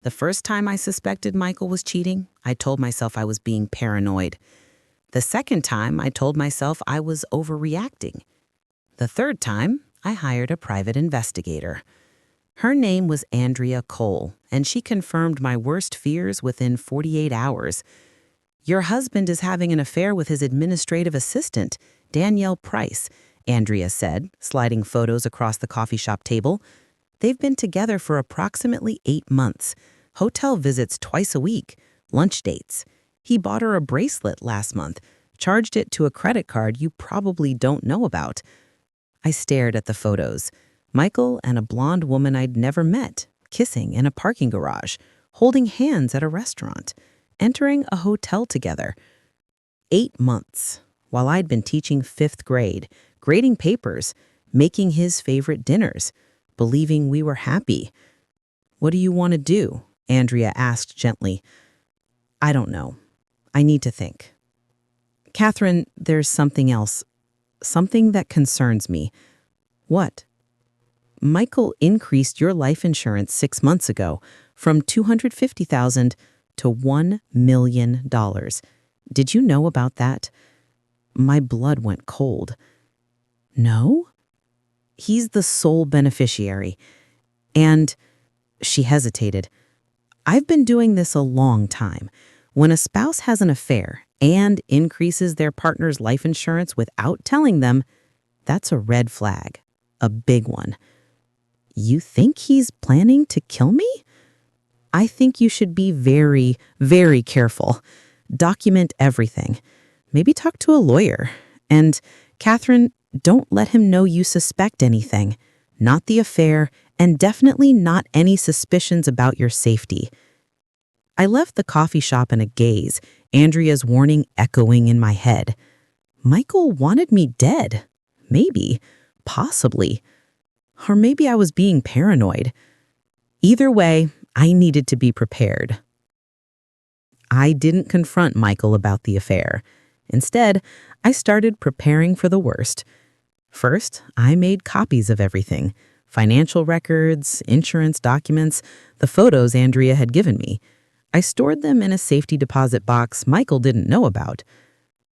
The first time I suspected Michael was cheating, I told myself I was being paranoid. The second time, I told myself I was overreacting. The third time, I hired a private investigator. Her name was Andrea Cole, and she confirmed my worst fears within 48 hours. "Your husband is having an affair with his administrative assistant, Danielle Price," Andrea said, sliding photos across the coffee shop table. "They've been together for approximately 8 months. Hotel visits twice a week, lunch dates. He bought her a bracelet last month, charged it to a credit card you probably don't know about." I stared at the photos. Michael and a blonde woman I'd never met, kissing in a parking garage, holding hands at a restaurant, entering a hotel together. 8 months, while I'd been teaching 5th grade, grading papers, making his favorite dinners, believing we were happy. "What do you want to do?" Andrea asked gently. "I don't know. I need to think." "Catherine, there's something else. Something that concerns me." "What?" "Michael increased your life insurance 6 months ago from $250,000 to $1 million. Did you know about that?" My blood went cold. "No?" "He's the sole beneficiary. And," she hesitated, "I've been doing this a long time. When a spouse has an affair and increases their partner's life insurance without telling them, that's a red flag, a big one." "You think he's planning to kill me?" "I think you should be very, very careful. Document everything. Maybe talk to a lawyer. And, Catherine, don't let him know you suspect anything. Not the affair, and definitely not any suspicions about your safety." I left the coffee shop in a gaze, Andrea's warning echoing in my head. Michael wanted me dead. Maybe. Possibly. Or maybe I was being paranoid. Either way, I needed to be prepared. I didn't confront Michael about the affair. Instead, I started preparing for the worst. First, I made copies of everything: financial records, insurance documents, the photos Andrea had given me. I stored them in a safety deposit box Michael didn't know about.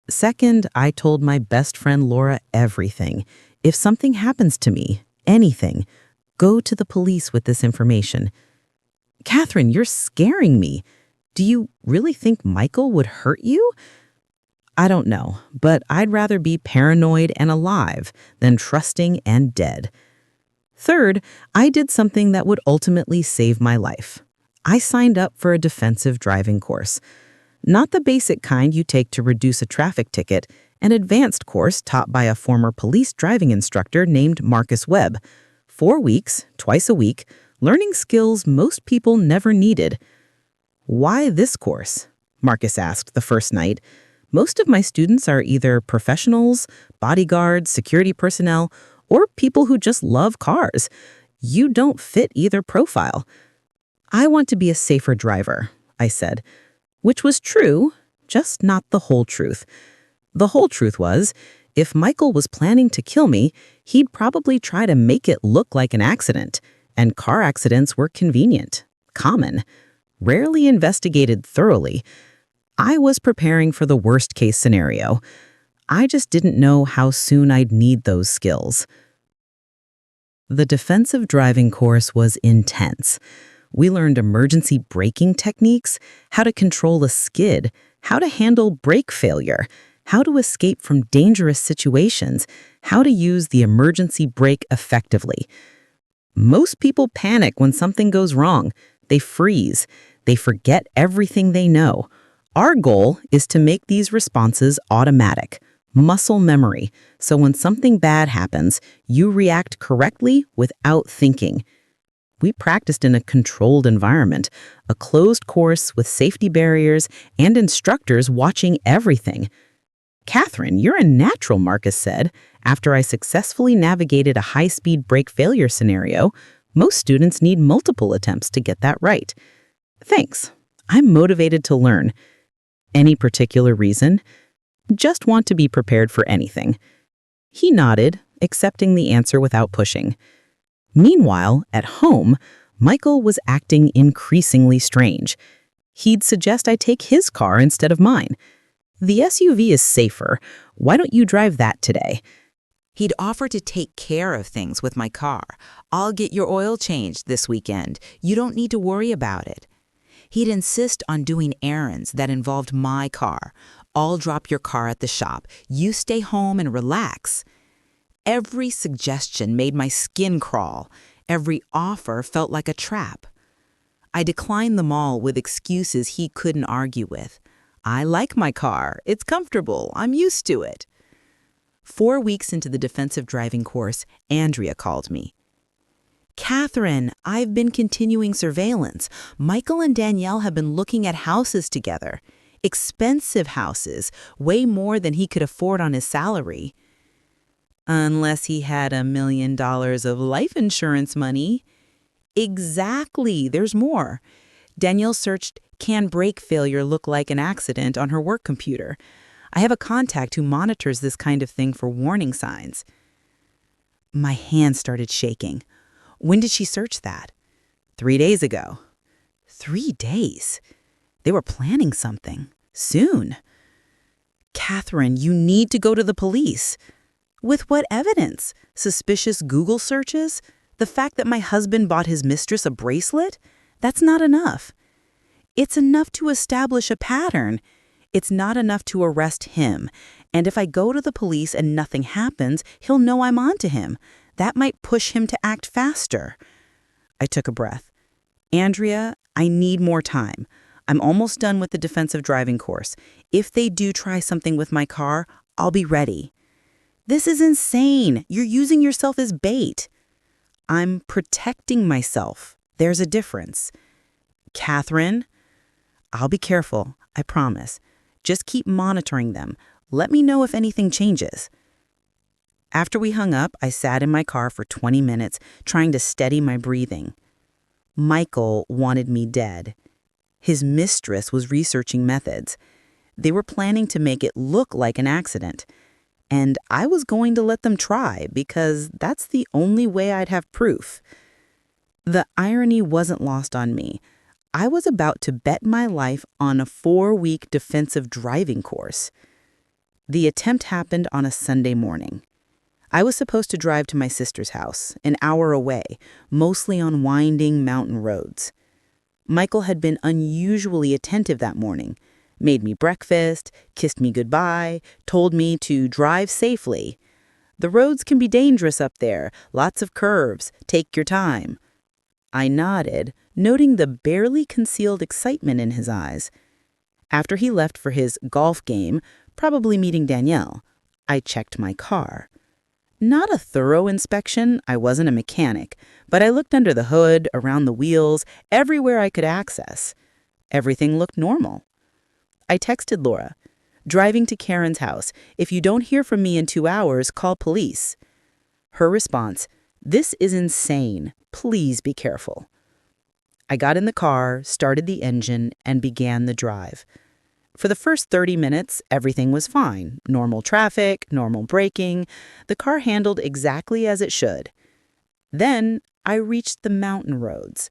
Second, I told my best friend Laura everything. "If something happens to me, anything, go to the police with this information." "Catherine, you're scaring me. Do you really think Michael would hurt you?" "I don't know, but I'd rather be paranoid and alive than trusting and dead." Third, I did something that would ultimately save my life. I signed up for a defensive driving course. Not the basic kind you take to reduce a traffic ticket, an advanced course taught by a former police driving instructor named Marcus Webb. 4 weeks, twice a week, learning skills most people never needed. "Why this course?" Marcus asked the first night. "Most of my students are either professionals, bodyguards, security personnel, or people who just love cars. You don't fit either profile." "I want to be a safer driver," I said, which was true, just not the whole truth. The whole truth was, if Michael was planning to kill me, he'd probably try to make it look like an accident, and car accidents were convenient, common, rarely investigated thoroughly. I was preparing for the worst-case scenario. I just didn't know how soon I'd need those skills. The defensive driving course was intense. We learned emergency braking techniques, how to control a skid, how to handle brake failure, how to escape from dangerous situations, how to use the emergency brake effectively. Most people panic when something goes wrong. They freeze. They forget everything they know. Our goal is to make these responses automatic, muscle memory, so when something bad happens, you react correctly without thinking. We practiced in a controlled environment, a closed course with safety barriers and instructors watching everything. "Catherine, you're a natural," Marcus said, after I successfully navigated a high-speed brake failure scenario. "Most students need multiple attempts to get that right." "Thanks. I'm motivated to learn." "Any particular reason?" "Just want to be prepared for anything." He nodded, accepting the answer without pushing. Meanwhile, at home, Michael was acting increasingly strange. He'd suggest I take his car instead of mine. The SUV is safer. Why don't you drive that today? He'd offer to take care of things with my car. I'll get your oil changed this weekend. You don't need to worry about it. He'd insist on doing errands that involved my car. I'll drop your car at the shop. You stay home and relax. Every suggestion made my skin crawl. Every offer felt like a trap. I declined them all with excuses he couldn't argue with. I like my car. It's comfortable. I'm used to it. 4 weeks into the defensive driving course, Andrea called me. Catherine, I've been continuing surveillance. Michael and Danielle have been looking at houses together. Expensive houses, way more than he could afford on his salary. Unless he had $1 million of life insurance money. Exactly, there's more. Danielle searched, "Can brake failure look like an accident?" on her work computer. I have a contact who monitors this kind of thing for warning signs. My hand started shaking. When did she search that? 3 days ago. 3 days? They were planning something. Soon. Catherine, you need to go to the police. With what evidence? Suspicious Google searches? The fact that my husband bought his mistress a bracelet? That's not enough. It's enough to establish a pattern. It's not enough to arrest him. And if I go to the police and nothing happens, he'll know I'm onto him. That might push him to act faster. I took a breath. Andrea, I need more time. I'm almost done with the defensive driving course. If they do try something with my car, I'll be ready. This is insane. You're using yourself as bait. I'm protecting myself. There's a difference. Catherine, I'll be careful, I promise. Just keep monitoring them. Let me know if anything changes. After we hung up, I sat in my car for 20 minutes, trying to steady my breathing. Michael wanted me dead. His mistress was researching methods. They were planning to make it look like an accident. And I was going to let them try, because that's the only way I'd have proof. The irony wasn't lost on me. I was about to bet my life on a 4-week defensive driving course. The attempt happened on a Sunday morning. I was supposed to drive to my sister's house, an hour away, mostly on winding mountain roads. Michael had been unusually attentive that morning, made me breakfast, kissed me goodbye, told me to drive safely. The roads can be dangerous up there, lots of curves, take your time. I nodded, noting the barely concealed excitement in his eyes. After he left for his golf game, probably meeting Danielle, I checked my car. Not a thorough inspection, I wasn't a mechanic, but I looked under the hood, around the wheels, everywhere I could access. Everything looked normal. I texted Laura, "Driving to Karen's house. If you don't hear from me in 2 hours, call police." Her response, "This is insane. Please be careful." I got in the car, started the engine, and began the drive. For the first 30 minutes, everything was fine. Normal traffic, normal braking. The car handled exactly as it should. Then I reached the mountain roads.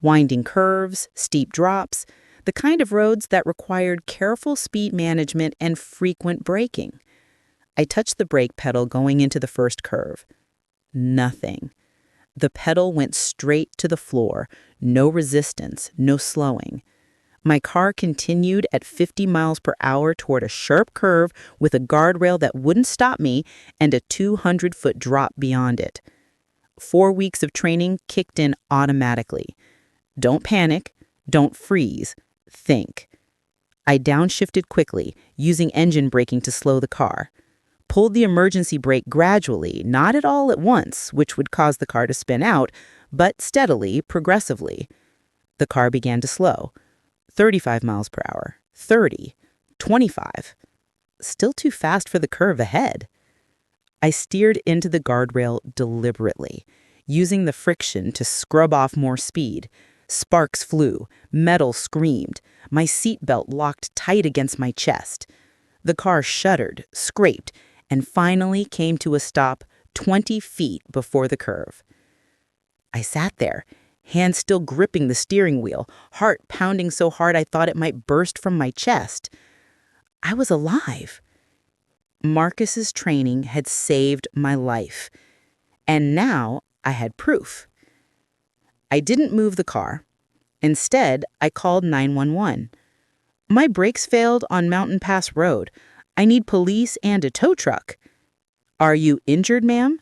Winding curves, steep drops, the kind of roads that required careful speed management and frequent braking. I touched the brake pedal going into the first curve. Nothing. The pedal went straight to the floor. No resistance, no slowing. My car continued at 50 miles per hour toward a sharp curve with a guardrail that wouldn't stop me and a 200-foot drop beyond it. 4 weeks of training kicked in automatically. Don't panic. Don't freeze. Think. I downshifted quickly, using engine braking to slow the car. Pulled the emergency brake gradually, not at all at once, which would cause the car to spin out, but steadily, progressively. The car began to slow. 35 miles per hour, 30, 25. Still too fast for the curve ahead. I steered into the guardrail deliberately, using the friction to scrub off more speed. Sparks flew, metal screamed, my seatbelt locked tight against my chest. The car shuddered, scraped, and finally came to a stop 20 feet before the curve. I sat there, hand still gripping the steering wheel, heart pounding so hard I thought it might burst from my chest. I was alive. Marcus's training had saved my life, and now I had proof. I didn't move the car. Instead, I called 911. My brakes failed on Mountain Pass Road. I need police and a tow truck. Are you injured, ma'am?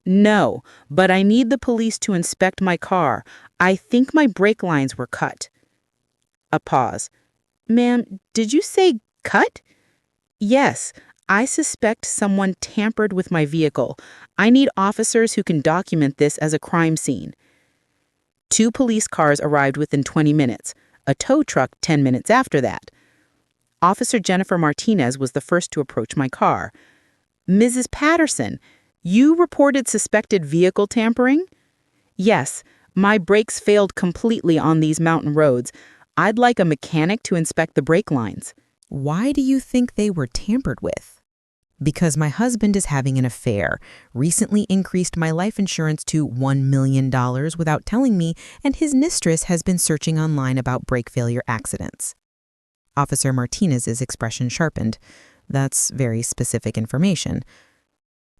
No, but I need the police to inspect my car. I think my brake lines were cut. A pause. Ma'am, did you say cut? Yes, I suspect someone tampered with my vehicle. I need officers who can document this as a crime scene. 2 police cars arrived within 20 minutes, a tow truck 10 minutes after that. Officer Jennifer Martinez was the first to approach my car. Mrs. Patterson, you reported suspected vehicle tampering? Yes, my brakes failed completely on these mountain roads. I'd like a mechanic to inspect the brake lines. Why do you think they were tampered with? Because my husband is having an affair, recently increased my life insurance to $1 million without telling me, and his mistress has been searching online about brake failure accidents. Officer Martinez's expression sharpened. That's very specific information.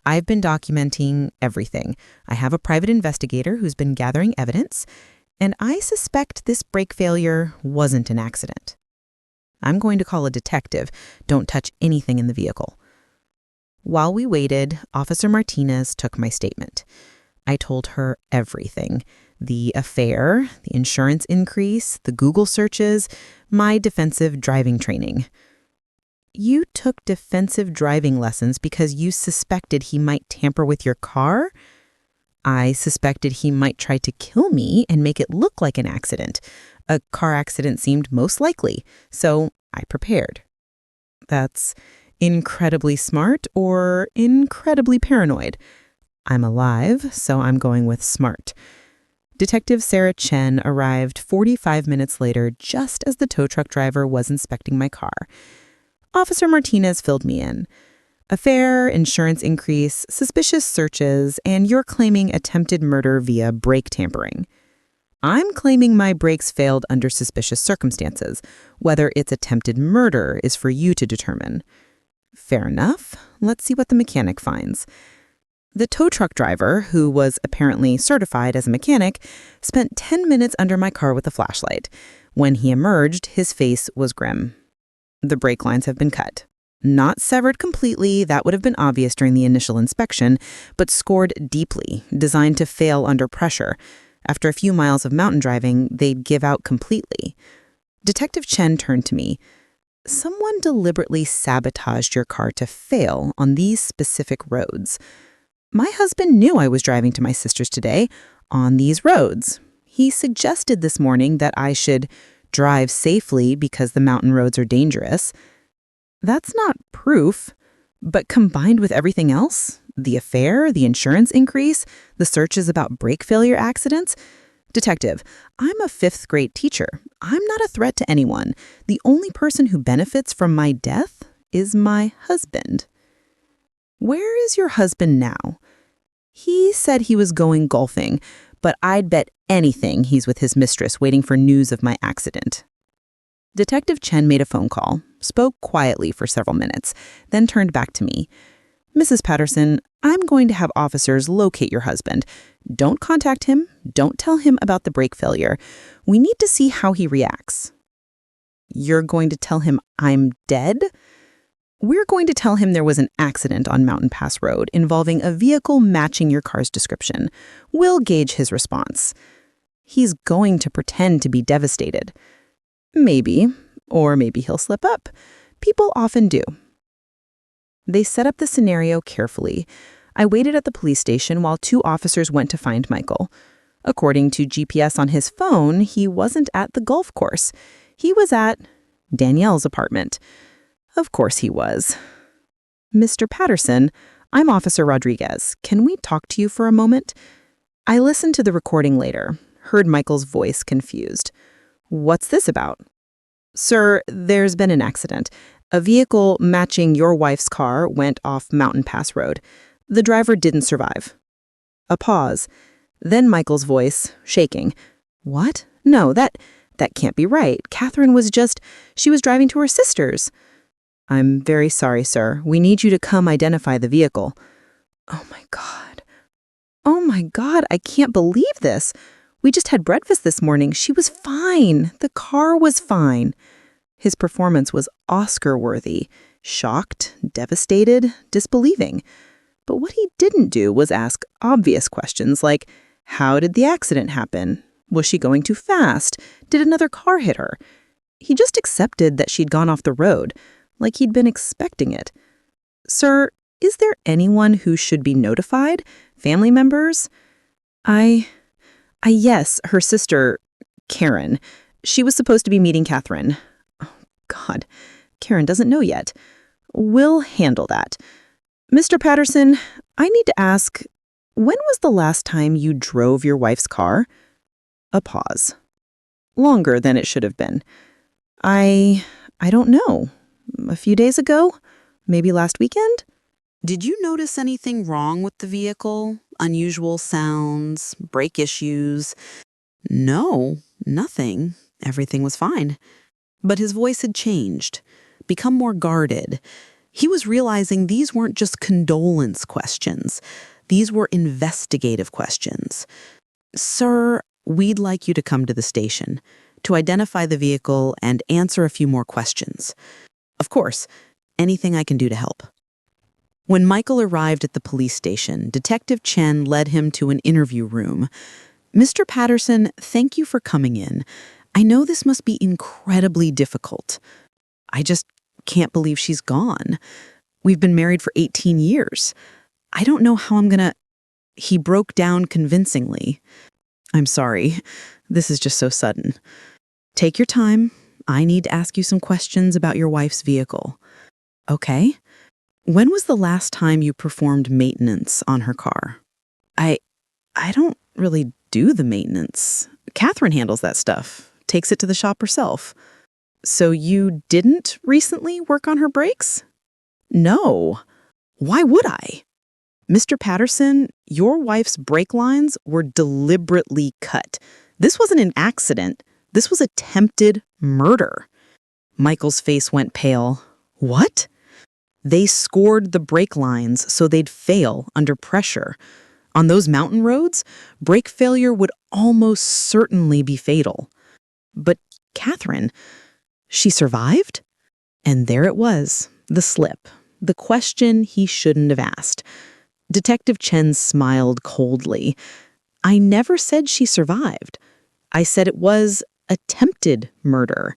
I've been documenting everything. I have a private investigator who's been gathering evidence, and I suspect this brake failure wasn't an accident. I'm going to call a detective. Don't touch anything in the vehicle. While we waited, Officer Martinez took my statement. I told her everything. The affair, the insurance increase, the Google searches, my defensive driving training. You took defensive driving lessons because you suspected he might tamper with your car? I suspected he might try to kill me and make it look like an accident. A car accident seemed most likely, so I prepared. That's incredibly smart or incredibly paranoid. I'm alive, so I'm going with smart. Detective Sarah Chen arrived 45 minutes later just as the tow truck driver was inspecting my car. Officer Martinez filled me in. Affair, insurance increase, suspicious searches, and you're claiming attempted murder via brake tampering. I'm claiming my brakes failed under suspicious circumstances. Whether it's attempted murder is for you to determine. Fair enough. Let's see what the mechanic finds. The tow truck driver, who was apparently certified as a mechanic, spent 10 minutes under my car with a flashlight. When he emerged, his face was grim. The brake lines have been cut. Not severed completely, that would have been obvious during the initial inspection, but scored deeply, designed to fail under pressure. After a few miles of mountain driving, they'd give out completely. Detective Chen turned to me. Someone deliberately sabotaged your car to fail on these specific roads. My husband knew I was driving to my sister's today on these roads. He suggested this morning that I should drive safely because the mountain roads are dangerous. That's not proof, but combined with everything else, the affair, the insurance increase, the searches about brake failure accidents. Detective, I'm a 5th grade teacher. I'm not a threat to anyone. The only person who benefits from my death is my husband. Where is your husband now? He said he was going golfing, but I'd bet anything he's with his mistress waiting for news of my accident. Detective Chen made a phone call, spoke quietly for several minutes, then turned back to me. Mrs. Patterson, I'm going to have officers locate your husband. Don't contact him. Don't tell him about the brake failure. We need to see how he reacts. You're going to tell him I'm dead? We're going to tell him there was an accident on Mountain Pass Road involving a vehicle matching your car's description. We'll gauge his response. He's going to pretend to be devastated. Maybe, or maybe he'll slip up. People often do. They set up the scenario carefully. I waited at the police station while 2 officers went to find Michael. According to GPS on his phone, he wasn't at the golf course. He was at Danielle's apartment. Of course he was. Mr. Patterson, I'm Officer Rodriguez. Can we talk to you for a moment? I listened to the recording later, heard Michael's voice confused. What's this about? Sir, there's been an accident. A vehicle matching your wife's car went off Mountain Pass Road. The driver didn't survive. A pause. Then Michael's voice, shaking. What? No, that can't be right. Catherine she was driving to her sister's. I'm very sorry, sir. We need you to come identify the vehicle. Oh my God. Oh my God, I can't believe this. We just had breakfast this morning. She was fine. The car was fine. His performance was Oscar-worthy. Shocked, devastated, disbelieving. But what he didn't do was ask obvious questions like, how did the accident happen? Was she going too fast? Did another car hit her? He just accepted that she'd gone off the road, like he'd been expecting it. Sir, is there anyone who should be notified? Family members? Yes, her sister, Karen. She was supposed to be meeting Catherine. Oh, God. Karen doesn't know yet. We'll handle that. Mr. Patterson, I need to ask, when was the last time you drove your wife's car? A pause. Longer than it should have been. I don't know. A few days ago? Maybe last weekend? Did you notice anything wrong with the vehicle? Unusual sounds, brake issues? No, nothing. Everything was fine. But his voice had changed, become more guarded. He was realizing these weren't just condolence questions. These were investigative questions. Sir, we'd like you to come to the station to identify the vehicle and answer a few more questions. Of course, anything I can do to help. When Michael arrived at the police station, Detective Chen led him to an interview room. Mr. Patterson, thank you for coming in. I know this must be incredibly difficult. I just can't believe she's gone. We've been married for 18 years. I don't know how I'm gonna... He broke down convincingly. I'm sorry. This is just so sudden. Take your time. I need to ask you some questions about your wife's vehicle. Okay. When was the last time you performed maintenance on her car? I don't really do the maintenance. Catherine handles that stuff, takes it to the shop herself. So you didn't recently work on her brakes? No. Why would I? Mr. Patterson, your wife's brake lines were deliberately cut. This wasn't an accident. This was attempted murder. Michael's face went pale. What? They scored the brake lines so they'd fail under pressure. On those mountain roads, brake failure would almost certainly be fatal. But Catherine, she survived? And there it was, the slip, the question he shouldn't have asked. Detective Chen smiled coldly. I never said she survived. I said it was attempted murder.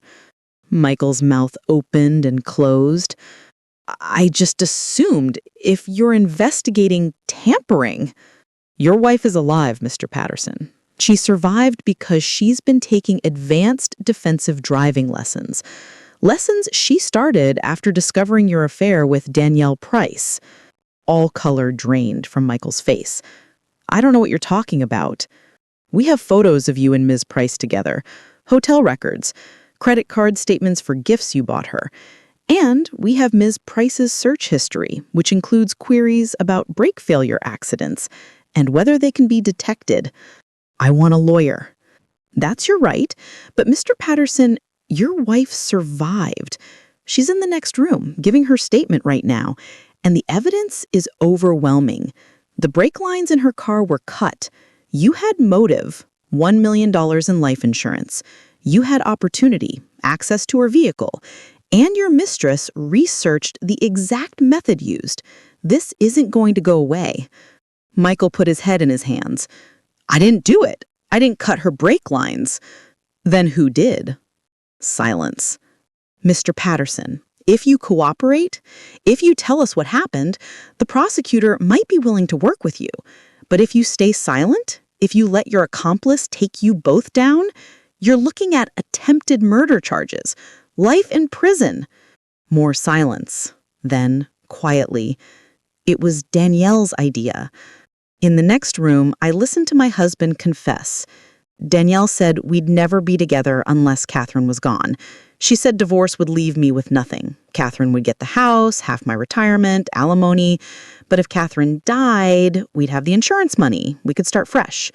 Michael's mouth opened and closed. I just assumed if you're investigating tampering. Your wife is alive, Mr. Patterson. She survived because she's been taking advanced defensive driving lessons. Lessons she started after discovering your affair with Danielle Price. All color drained from Michael's face. I don't know what you're talking about. We have photos of you and Ms. Price together, hotel records, credit card statements for gifts you bought her. And we have Ms. Price's search history, which includes queries about brake failure accidents and whether they can be detected. I want a lawyer. That's your right, but Mr. Patterson, your wife survived. She's in the next room, giving her statement right now, and the evidence is overwhelming. The brake lines in her car were cut. You had motive, $1 million in life insurance. You had opportunity, access to her vehicle, and your mistress researched the exact method used. This isn't going to go away. Michael put his head in his hands. I didn't do it. I didn't cut her brake lines. Then who did? Silence. Mr. Patterson, if you cooperate, if you tell us what happened, the prosecutor might be willing to work with you. But if you stay silent, if you let your accomplice take you both down, you're looking at attempted murder charges, life in prison. More silence. Then, quietly, it was Danielle's idea. In the next room, I listened to my husband confess. Danielle said we'd never be together unless Catherine was gone. She said divorce would leave me with nothing. Catherine would get the house, half my retirement, alimony. But if Catherine died, we'd have the insurance money. We could start fresh.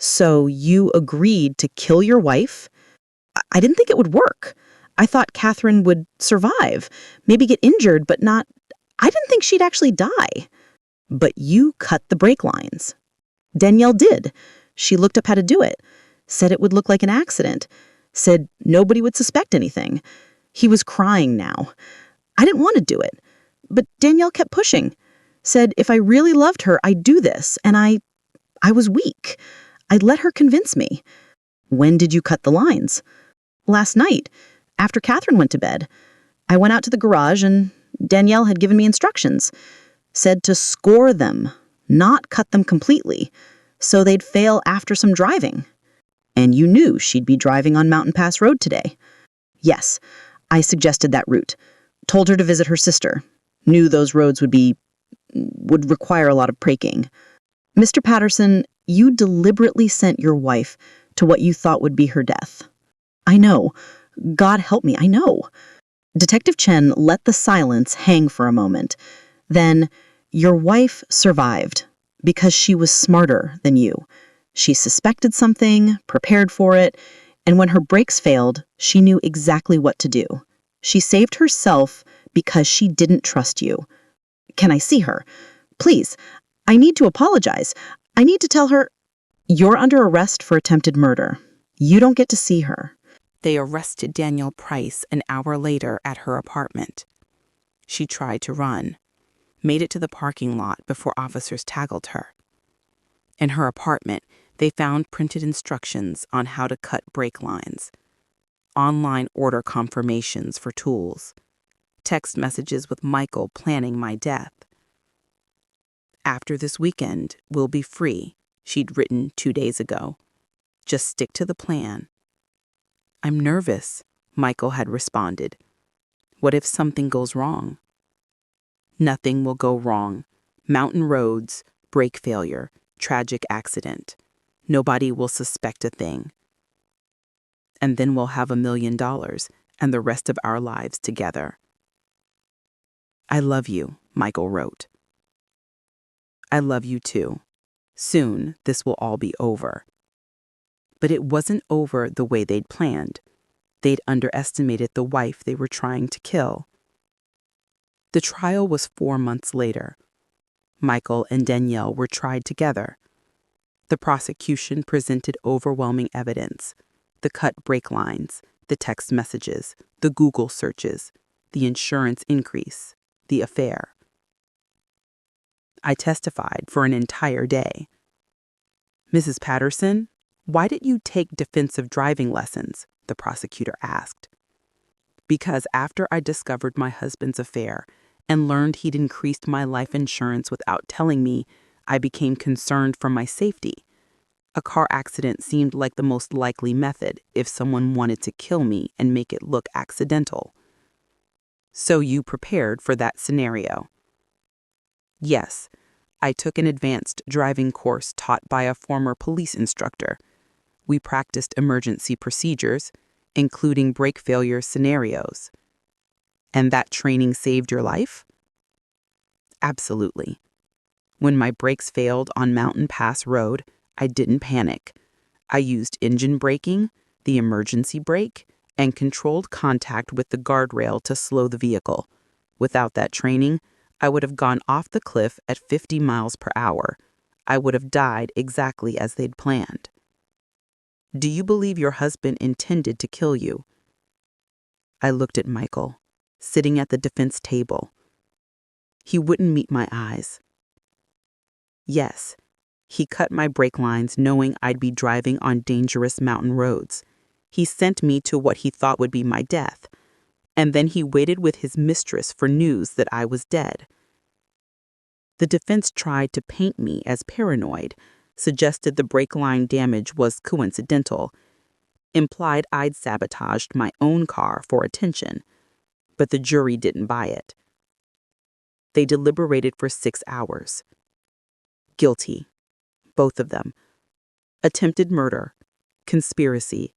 So you agreed to kill your wife? I didn't think it would work. I thought Catherine would survive, maybe get injured, but not. I didn't think she'd actually die. But you cut the brake lines. Danielle did. She looked up how to do it, said it would look like an accident, said nobody would suspect anything. He was crying now. I didn't want to do it, but Danielle kept pushing, said if I really loved her, I'd do this, and I was weak. I'd let her convince me. When did you cut the lines? Last night, after Catherine went to bed. I went out to the garage and Danielle had given me instructions. Said to score them, not cut them completely, so they'd fail after some driving. And you knew she'd be driving on Mountain Pass Road today. Yes, I suggested that route. Told her to visit her sister. Knew those roads would require a lot of braking. Mr. Patterson, you deliberately sent your wife to what you thought would be her death. I know. God help me, I know. Detective Chen let the silence hang for a moment. Then, your wife survived because she was smarter than you. She suspected something, prepared for it, and when her brakes failed, she knew exactly what to do. She saved herself because she didn't trust you. Can I see her? Please, I need to apologize. I need to tell her, you're under arrest for attempted murder. You don't get to see her. They arrested Danielle Price an hour later at her apartment. She tried to run, made it to the parking lot before officers tackled her. In her apartment, they found printed instructions on how to cut brake lines, online order confirmations for tools, text messages with Michael planning my death. After this weekend, we'll be free, she'd written 2 days ago. Just stick to the plan. I'm nervous, Michael had responded. What if something goes wrong? Nothing will go wrong. Mountain roads, brake failure, tragic accident. Nobody will suspect a thing. And then we'll have $1 million and the rest of our lives together. I love you, Michael wrote. I love you too. Soon, this will all be over. But it wasn't over the way they'd planned. They'd underestimated the wife they were trying to kill. The trial was 4 months later. Michael and Danielle were tried together. The prosecution presented overwhelming evidence: the cut brake lines, the text messages, the Google searches, the insurance increase, the affair. I testified for an entire day. Mrs. Patterson, why did you take defensive driving lessons? The prosecutor asked. Because after I discovered my husband's affair and learned he'd increased my life insurance without telling me, I became concerned for my safety. A car accident seemed like the most likely method if someone wanted to kill me and make it look accidental. So you prepared for that scenario? Yes, I took an advanced driving course taught by a former police instructor. We practiced emergency procedures, including brake failure scenarios. And that training saved your life? Absolutely. When my brakes failed on Mountain Pass Road, I didn't panic. I used engine braking, the emergency brake, and controlled contact with the guardrail to slow the vehicle. Without that training, I would have gone off the cliff at 50 miles per hour. I would have died exactly as they'd planned. Do you believe your husband intended to kill you? I looked at Michael, sitting at the defense table. He wouldn't meet my eyes. Yes, he cut my brake lines knowing I'd be driving on dangerous mountain roads. He sent me to what he thought would be my death. And then he waited with his mistress for news that I was dead. The defense tried to paint me as paranoid, suggested the brake line damage was coincidental, implied I'd sabotaged my own car for attention, but the jury didn't buy it. They deliberated for 6 hours. Guilty, both of them. Attempted murder, conspiracy,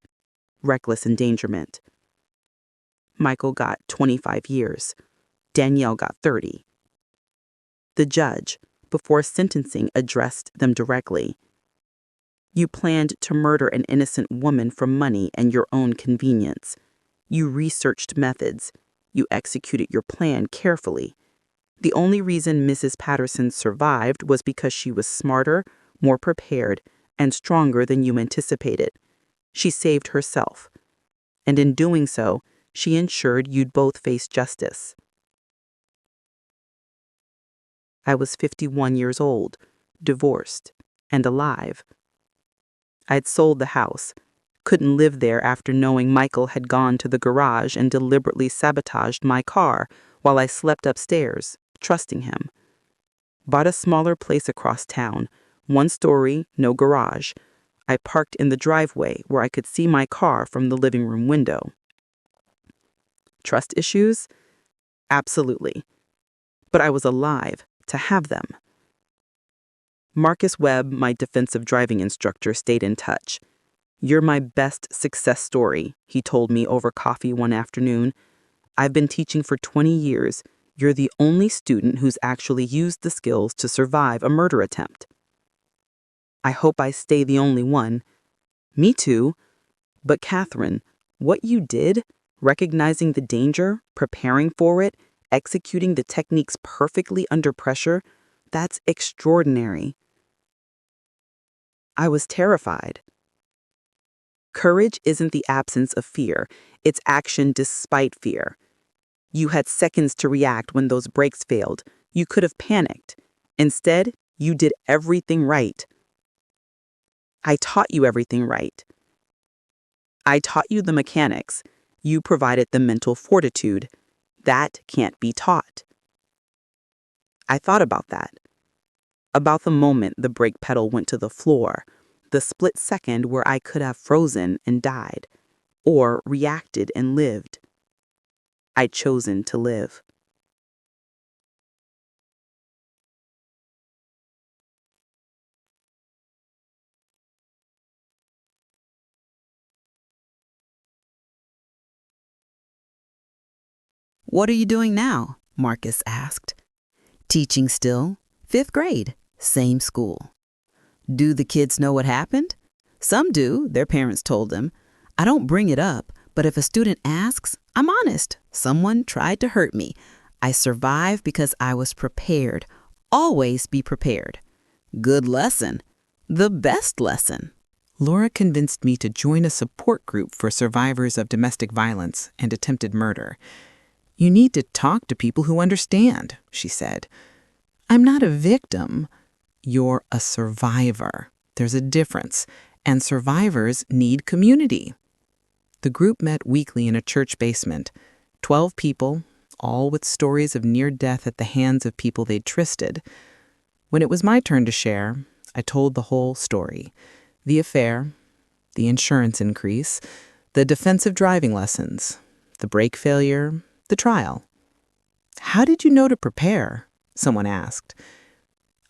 reckless endangerment. Michael got 25 years. Danielle got 30. The judge, before sentencing, addressed them directly. You planned to murder an innocent woman for money and your own convenience. You researched methods. You executed your plan carefully. The only reason Mrs. Patterson survived was because she was smarter, more prepared, and stronger than you anticipated. She saved herself. And in doing so, she ensured you'd both face justice. I was 51 years old, divorced, and alive. I'd sold the house, couldn't live there after knowing Michael had gone to the garage and deliberately sabotaged my car while I slept upstairs, trusting him. Bought a smaller place across town, 1 story, no garage. I parked in the driveway where I could see my car from the living room window. Trust issues? Absolutely. But I was alive to have them. Marcus Webb, my defensive driving instructor, stayed in touch. "You're my best success story," he told me over coffee one afternoon. "I've been teaching for 20 years. You're the only student who's actually used the skills to survive a murder attempt." I hope I stay the only one. Me too. But Catherine, what you did, recognizing the danger, preparing for it, executing the techniques perfectly under pressure, that's extraordinary. I was terrified. Courage isn't the absence of fear, it's action despite fear. You had seconds to react when those brakes failed. You could have panicked. Instead, you did everything right. I taught you everything right. I taught you the mechanics. You provided the mental fortitude. That can't be taught. I thought about that. About the moment the brake pedal went to the floor, the split second where I could have frozen and died, or reacted and lived. I'd chosen to live. "What are you doing now?" Marcus asked. "Teaching still. 5th grade. Same school." "Do the kids know what happened?" "Some do, their parents told them. I don't bring it up, but if a student asks, I'm honest. Someone tried to hurt me. I survived because I was prepared. Always be prepared." "Good lesson. The best lesson." Laura convinced me to join a support group for survivors of domestic violence and attempted murder. "You need to talk to people who understand," she said. "I'm not a victim. You're a survivor. There's a difference, and survivors need community." The group met weekly in a church basement. 12 people, all with stories of near death at the hands of people they'd trusted. When it was my turn to share, I told the whole story. The affair, the insurance increase, the defensive driving lessons, the brake failure, the trial. "How did you know to prepare?" someone asked.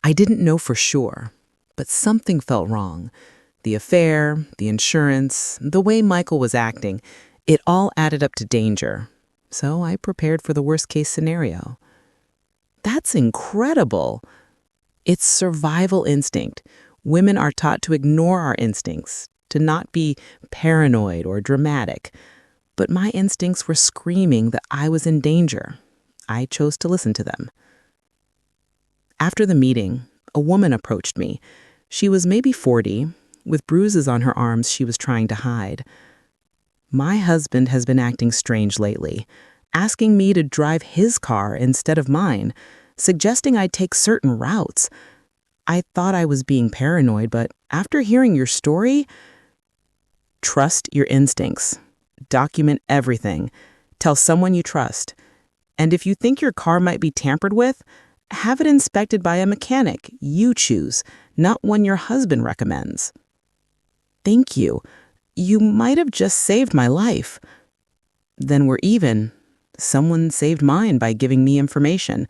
I didn't know for sure, but something felt wrong. The affair, the insurance, the way Michael was acting, it all added up to danger. So I prepared for the worst-case scenario. That's incredible. It's survival instinct. Women are taught to ignore our instincts, to not be paranoid or dramatic. But my instincts were screaming that I was in danger. I chose to listen to them. After the meeting, a woman approached me. She was maybe 40, with bruises on her arms she was trying to hide. "My husband has been acting strange lately, asking me to drive his car instead of mine, suggesting I take certain routes. I thought I was being paranoid, but after hearing your story, trust your instincts. Document everything. Tell someone you trust. And if you think your car might be tampered with, have it inspected by a mechanic you choose, not one your husband recommends." "Thank you. You might have just saved my life." "Then we're even. Someone saved mine by giving me information.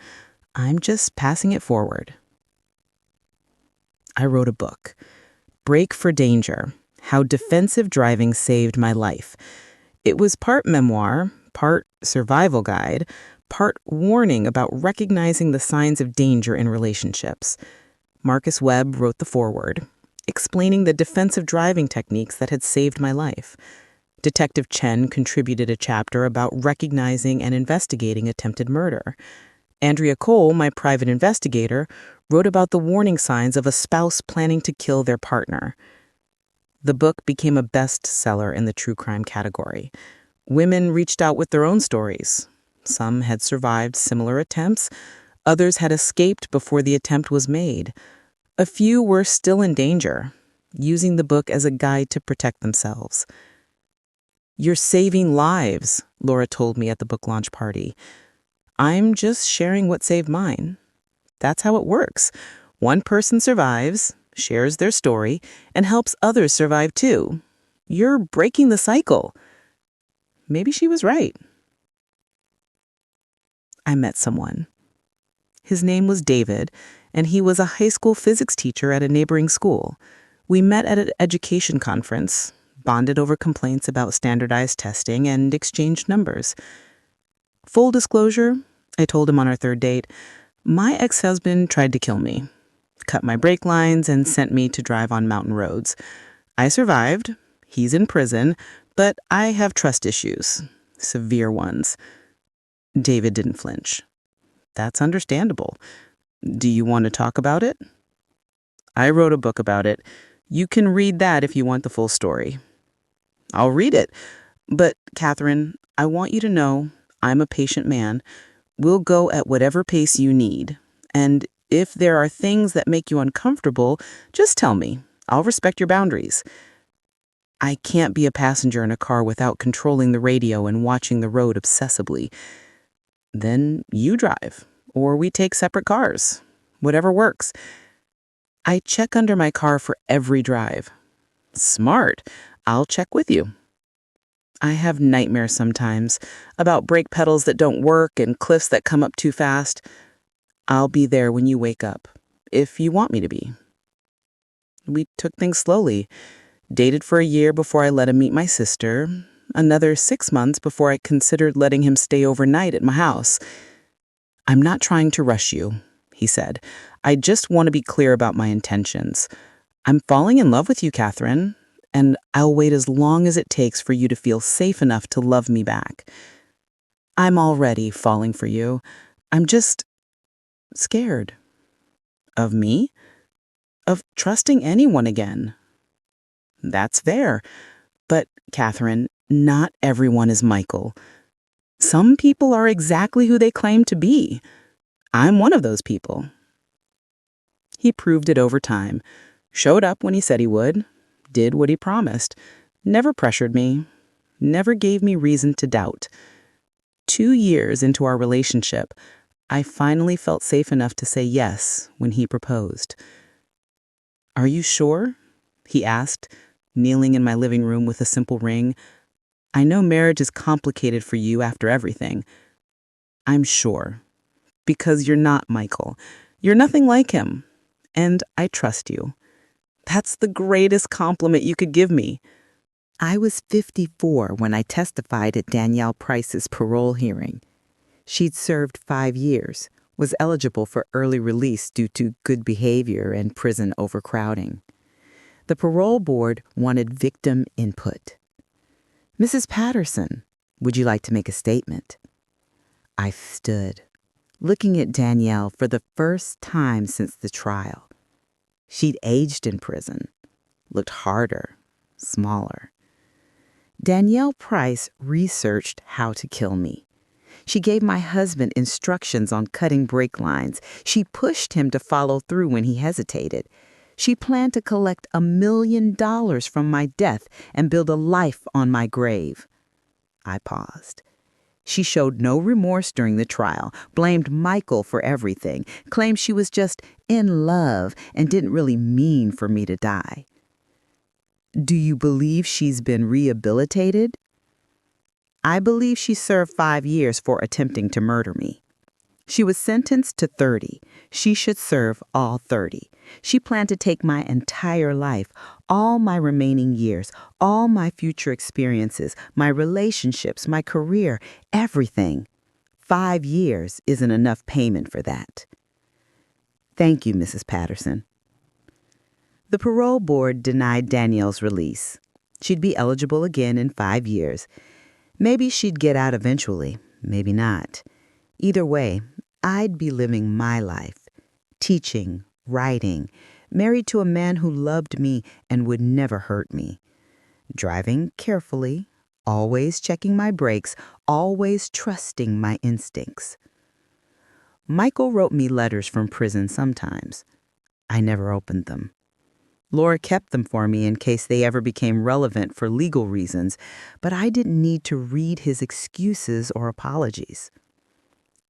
I'm just passing it forward." I wrote a book, Brake for Danger: How Defensive Driving Saved My Life. It was part memoir, part survival guide, part warning about recognizing the signs of danger in relationships. Marcus Webb wrote the foreword. explaining the defensive driving techniques that had saved my life. Detective Chen contributed a chapter about recognizing and investigating attempted murder. Andrea Cole, my private investigator, wrote about the warning signs of a spouse planning to kill their partner. The book became a bestseller in the true crime category. Women reached out with their own stories. Some had survived similar attempts. Others had escaped before the attempt was made. A few were still in danger, using the book as a guide to protect themselves. "You're saving lives," Laura told me at the book launch party. "I'm just sharing what saved mine." That's how it works. One person survives, shares their story, and helps others survive too. You're breaking the cycle. Maybe she was right. I met someone. His name was David, and he was a high school physics teacher at a neighboring school. We met at an education conference, bonded over complaints about standardized testing, and exchanged numbers. Full disclosure, I told him on our third date, my ex-husband tried to kill me, cut my brake lines, and sent me to drive on mountain roads. I survived. He's in prison, but I have trust issues, severe ones. David didn't flinch. That's understandable. Do you want to talk about it? I wrote a book about it. You can read that if you want the full story. I'll read it. But, Catherine, I want you to know I'm a patient man. We'll go at whatever pace you need. And if there are things that make you uncomfortable, just tell me. I'll respect your boundaries. I can't be a passenger in a car without controlling the radio and watching the road obsessively. Then you drive, or we take separate cars. Whatever works. I check under my car for every drive. Smart. I'll check with you. I have nightmares sometimes about brake pedals that don't work and cliffs that come up too fast. I'll be there when you wake up, if you want me to be. We took things slowly. Dated for a year before I let him meet my sister. Another 6 months before I considered letting him stay overnight at my house. "I'm not trying to rush you," he said. "I just want to be clear about my intentions. I'm falling in love with you, Catherine, and I'll wait as long as it takes for you to feel safe enough to love me back. I'm already falling for you. I'm just scared." Of me? Of trusting anyone again. That's fair. But, Catherine, not everyone is Michael. Some people are exactly who they claim to be. I'm one of those people. He proved it over time. Showed up when he said he would. Did what he promised. Never pressured me. Never gave me reason to doubt. 2 years into our relationship, I finally felt safe enough to say yes when he proposed. "Are you sure?" he asked, kneeling in my living room with a simple ring. "I know marriage is complicated for you after everything." "I'm sure. Because you're not Michael. You're nothing like him. And I trust you. That's the greatest compliment you could give me." I was 54 when I testified at Danielle Price's parole hearing. She'd served 5 years, was eligible for early release due to good behavior and prison overcrowding. The parole board wanted victim input. "Mrs. Patterson, would you like to make a statement?" I stood, looking at Danielle for the first time since the trial. She'd aged in prison, looked harder, smaller. Danielle Price researched how to kill me. She gave my husband instructions on cutting brake lines. She pushed him to follow through when he hesitated. She planned to collect $1 million from my death and build a life on my grave. I paused. She showed no remorse during the trial, blamed Michael for everything, claimed she was just in love and didn't really mean for me to die. "Do you believe she's been rehabilitated?" "I believe she served 5 years for attempting to murder me. She was sentenced to 30. She should serve all 30. She planned to take my entire life, all my remaining years, all my future experiences, my relationships, my career, everything. 5 years isn't enough payment for that." "Thank you, Mrs. Patterson." The parole board denied Danielle's release. She'd be eligible again in 5 years. Maybe she'd get out eventually, maybe not. Either way, I'd be living my life, teaching, writing, married to a man who loved me and would never hurt me. Driving carefully, always checking my brakes, always trusting my instincts. Michael wrote me letters from prison sometimes. I never opened them. Laura kept them for me in case they ever became relevant for legal reasons, but I didn't need to read his excuses or apologies.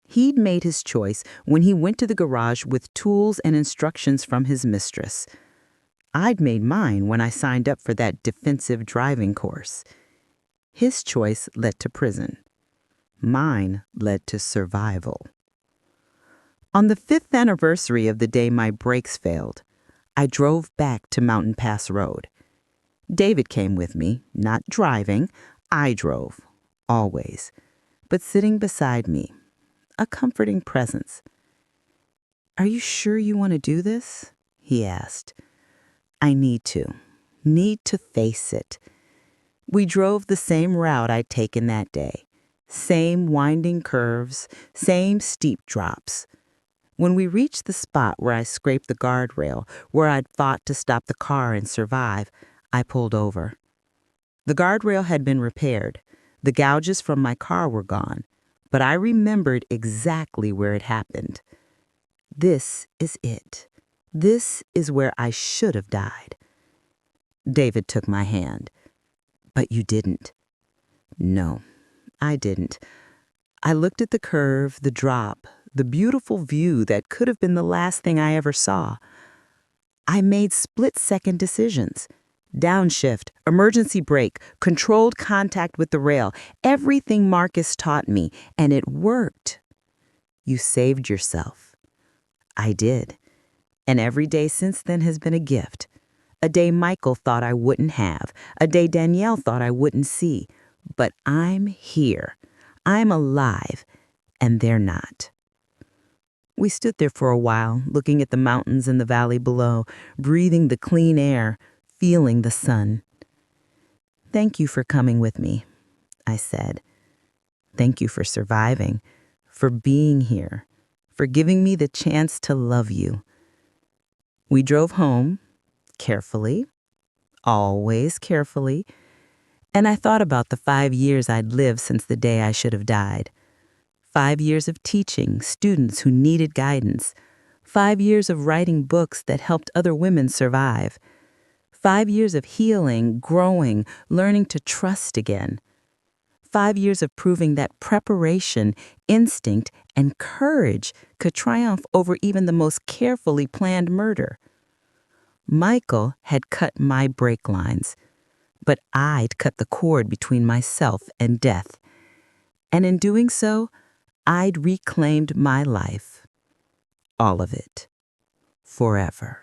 He'd made his choice when he went to the garage with tools and instructions from his mistress. I'd made mine when I signed up for that defensive driving course. His choice led to prison. Mine led to survival. On the 5th anniversary of the day my brakes failed, I drove back to Mountain Pass Road. David came with me, not driving. I drove, always, but sitting beside me, a comforting presence. "Are you sure you want to do this?" he asked. "I need to face it." We drove the same route I'd taken that day, same winding curves, same steep drops. When we reached the spot where I scraped the guardrail, where I'd fought to stop the car and survive, I pulled over. The guardrail had been repaired. The gouges from my car were gone, but I remembered exactly where it happened. This is it. This is where I should have died. David took my hand. "But you didn't." "No, I didn't. I looked at the curve, the drop, the beautiful view that could have been the last thing I ever saw. I made split-second decisions. Downshift, emergency brake, controlled contact with the rail, everything Marcus taught me, and it worked." "You saved yourself." "I did. And every day since then has been a gift. A day Michael thought I wouldn't have, a day Danielle thought I wouldn't see. But I'm here. I'm alive, and they're not." We stood there for a while, looking at the mountains and the valley below, breathing the clean air, feeling the sun. "Thank you for coming with me," I said. "Thank you for surviving, for being here, for giving me the chance to love you." We drove home, carefully, always carefully, and I thought about the 5 years I'd lived since the day I should have died. 5 years of teaching students who needed guidance. 5 years of writing books that helped other women survive. 5 years of healing, growing, learning to trust again. 5 years of proving that preparation, instinct, and courage could triumph over even the most carefully planned murder. Michael had cut my brake lines, but I'd cut the cord between myself and death. And in doing so, I'd reclaimed my life. All of it. Forever.